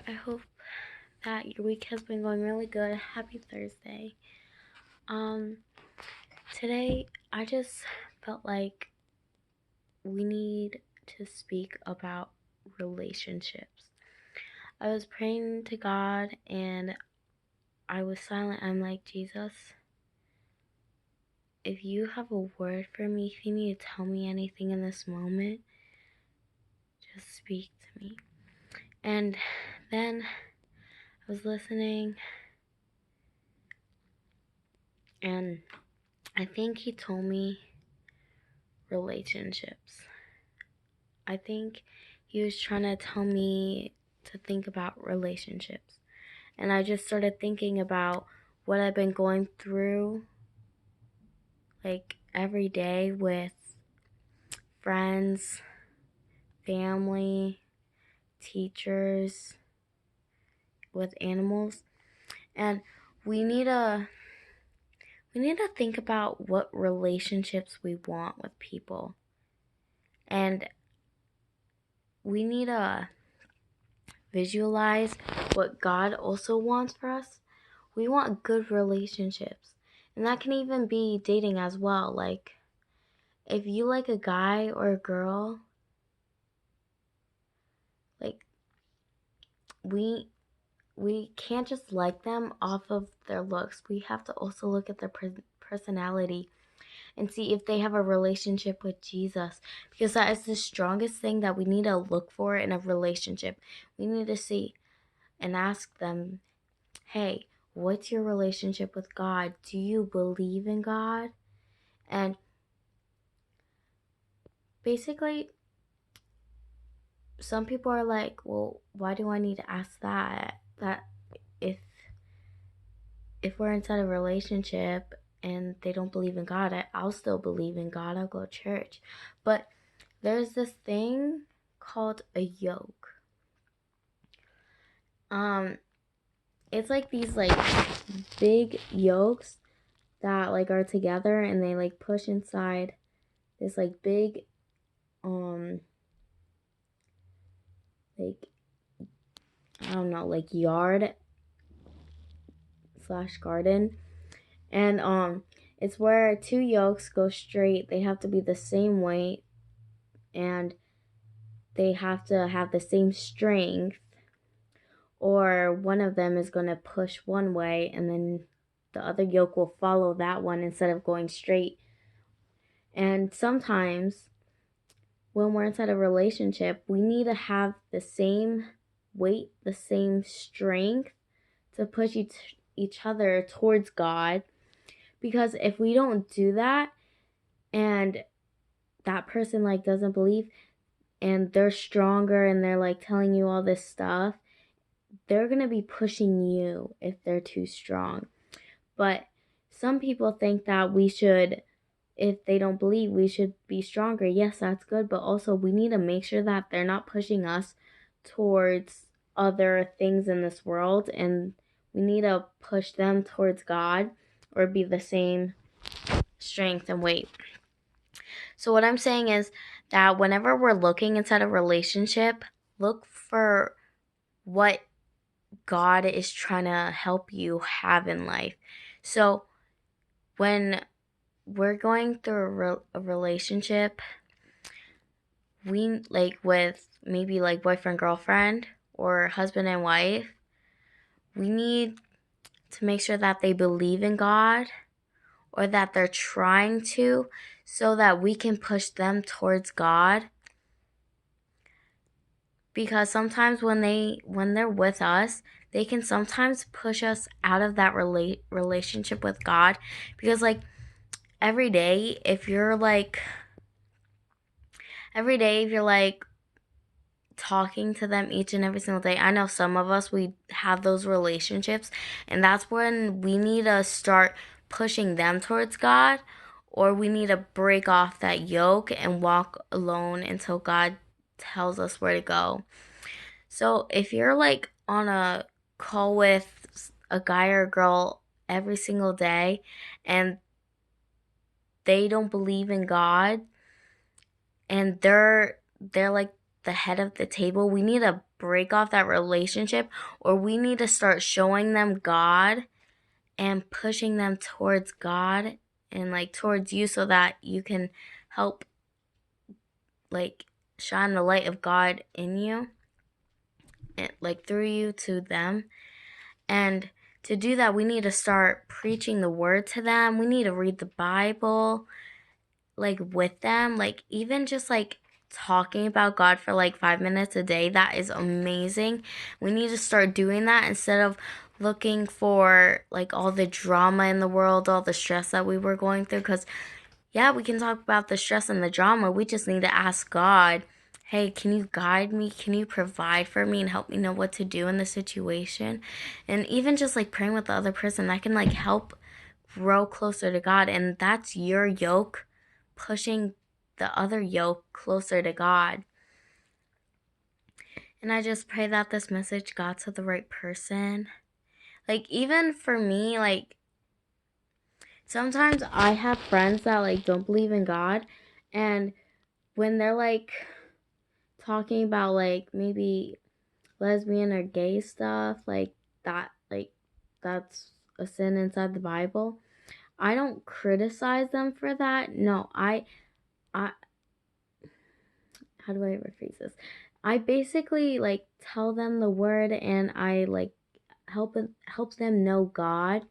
I hope that your week has been going really good. Happy Thursday. Um, Today I just felt like we need to speak about relationships. I was praying to God and I was silent. I'm like, Jesus, if you have a word for me, if you need to tell me anything in this moment, just speak to me. And then I was listening and I think he told me relationships. I think he was trying to tell me to think about relationships. And I just started thinking about what I've been going through like every day with friends, family, teachers, with animals. And we need to think about what relationships we want with people. And we need to visualize what God also wants for us. We want good relationships. And that can even be dating as well. Like, if you like a guy or a girl, like, we can't just like them off of their looks. We have to also look at their personality and see if they have a relationship with Jesus, because that is the strongest thing that we need to look for in a relationship. We need to see and ask them, hey, what's your relationship with God? Do you believe in God? And basically, some people are like, well, why do I need to ask that? That if we're inside a relationship and they don't believe in God, I'll still believe in God. I'll go to church. But there's this thing called a yoke. It's like these like big yokes that like are together and they like push inside this like big like I don't know, like yard slash garden. And it's where two yolks go straight. They have to be the same weight and they have to have the same strength, or one of them is going to push one way and then the other yoke will follow that one instead of going straight. And sometimes when we're inside a relationship, we need to have the same weight, the same strength to push each other towards God. Because if we don't do that and that person like doesn't believe and they're stronger and they're like telling you all this stuff, they're going to be pushing you if they're too strong. But some people think that we should, if they don't believe, we should be stronger. Yes, that's good, but also we need to make sure that they're not pushing us towards other things in this world, and we need to push them towards God or be the same strength and weight. So what I'm saying is that whenever we're looking inside a relationship, look for what God is trying to help you have in life. So when we're going through a relationship, we like with maybe like boyfriend, girlfriend, or husband and wife, we need to make sure that they believe in God or that they're trying to, so that we can push them towards God. Because sometimes when they're with us, they can sometimes push us out of that relationship with God. Because like every day if you're like talking to them each and every single day, I know some of us, we have those relationships, and that's when we need to start pushing them towards God, or we need to break off that yoke and walk alone until God tells us where to go. So if you're like on a call with a guy or a girl every single day and they don't believe in God and they're like the head of the table, we need to break off that relationship, or we need to start showing them God and pushing them towards God and like towards you so that you can help like shine the light of God in you and like through you to them. And to do that, we need to start preaching the word to them. We need to read the Bible like with them, like even just like talking about God for like 5 minutes a day. That is amazing. We need to start doing that instead of looking for like all the drama in the world, all the stress that we were going through. Because yeah, we can talk about the stress and the drama. We just need to ask God, hey, can you guide me? Can you provide for me and help me know what to do in the situation? And even just like praying with the other person, that can like help grow closer to God. And that's your yoke pushing the other yoke closer to God. And I just pray that this message got to the right person. Like, even for me, like, sometimes I have friends that, like, don't believe in God. And when they're, like, talking about, like, maybe lesbian or gay stuff, like, that's a sin inside the Bible. I don't criticize them for that. No, I, how do I rephrase this? I basically like tell them the word and I like help them know God.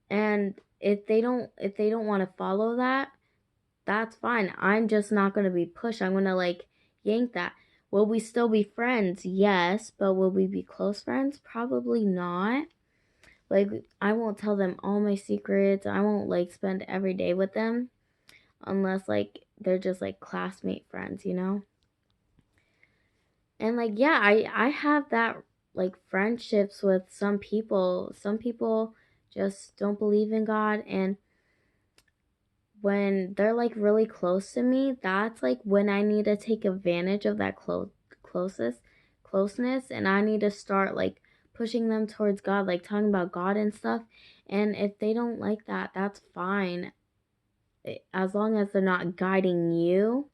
And if they don't want to follow that, that's fine. I'm just not going to be pushed. I'm going to like yank that. Will we still be friends? Yes, but will we be close friends? Probably not. Like I won't tell them all my secrets. I won't like spend every day with them unless like they're just like classmate friends, you know? And like yeah, I have that like friendships with some people. Some people just don't believe in God, and when they're like really close to me, that's like when I need to take advantage of that closest closeness, and I need to start like pushing them towards God, like talking about God and stuff. And if they don't like that, that's fine. As long as they're not guiding you,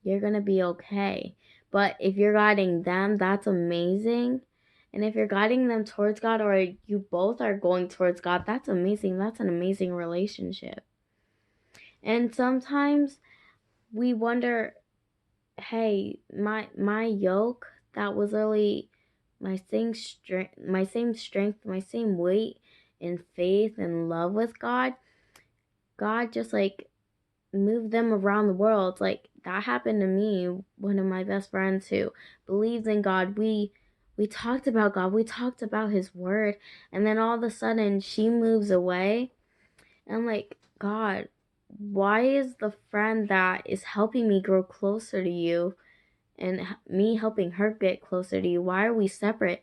you're going to be okay. But if you're guiding them, that's amazing. And if you're guiding them towards God, or you both are going towards God, that's amazing. That's an amazing relationship. And sometimes we wonder, hey, my yoke that was really my same strength, my same weight in faith and love with God. God just like move them around the world. Like that happened to me. One of my best friends who believes in God, we talked about God, we talked about his word, and then all of a sudden she moves away. And I'm like, God, why is the friend that is helping me grow closer to you and me helping her get closer to you, why are we separate?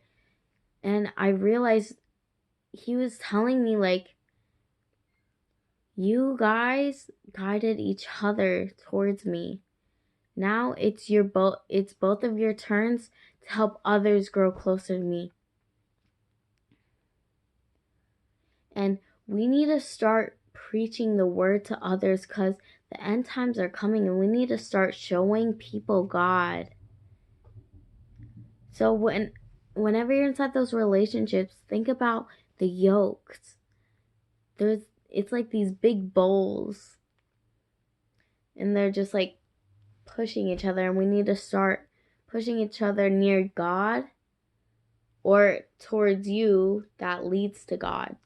And I realized he was telling me like, you guys guided each other towards me. Now it's both of your turns to help others grow closer to me. And we need to start preaching the word to others cuz the end times are coming and we need to start showing people God. So whenever you're inside those relationships, think about the yokes. It's like these big bowls and they're just like pushing each other, and we need to start pushing each other near God or towards you that leads to God.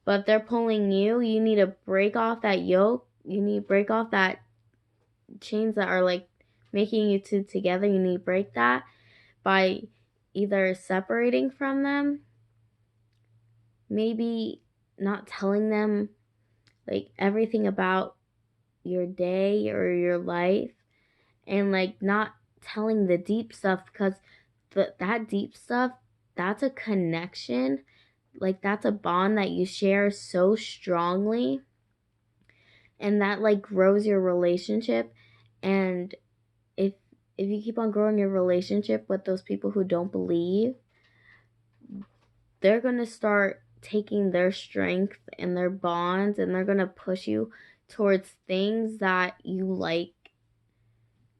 But if they're pulling you, you need to break off that yoke. You need to break off that chains that are like making you two together. You need to break that by either separating from them, maybe not telling them like everything about your day or your life, and like not telling the deep stuff, because that deep stuff, that's a connection, like that's a bond that you share so strongly, and that like grows your relationship. And if if you keep on growing your relationship with those people who don't believe, they're going to start taking their strength and their bonds, and they're going to push you towards things that you like,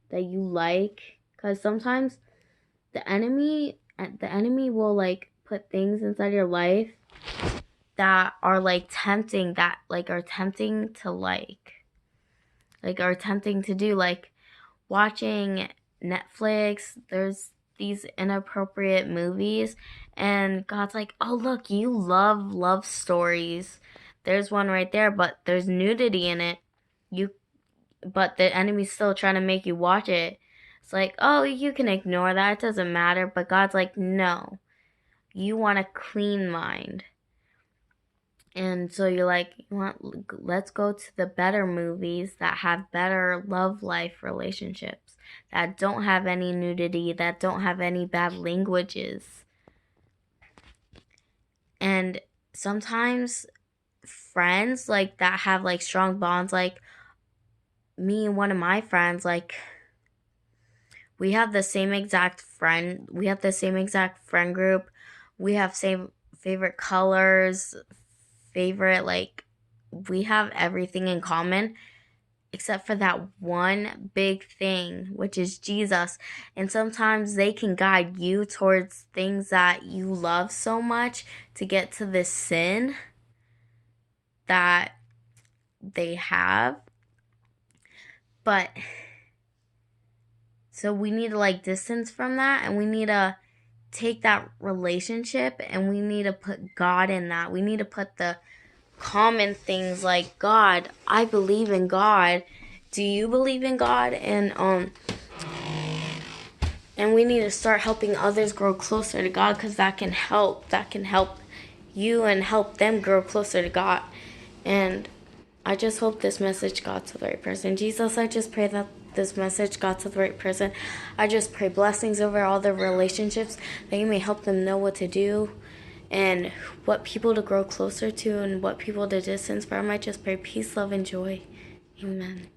because sometimes the enemy will like put things inside your life that are like tempting, that like are tempting to like are tempting to do, like watching Netflix. There's these inappropriate movies, and God's like, oh look, you love love stories, there's one right there, but there's nudity in it. You But the enemy's still trying to make you watch it. It's like, oh, you can ignore that, it doesn't matter. But God's like, no, you want a clean mind. And so you're like, let's go to the better movies that have better love life relationships, that don't have any nudity, that don't have any bad languages. And sometimes friends like that have like strong bonds, like me and one of my friends, like we have the same exact friend group. We have same favorite colors, favorite like we have everything in common except for that one big thing, which is Jesus. And sometimes they can guide you towards things that you love so much to get to this sin that they have. But so we need to like distance from that, and we need to take that relationship and we need to put God in that. We need to put the common things like, God, I believe in God. Do you believe in God? And we need to start helping others grow closer to God, because that can help. That can help you and help them grow closer to God. And I just hope this message got to the right person. Jesus, I just pray that this message got to the right person. I just pray blessings over all their relationships, that you may help them know what to do and what people to grow closer to and what people to distance from. I just pray peace, love, and joy. Amen.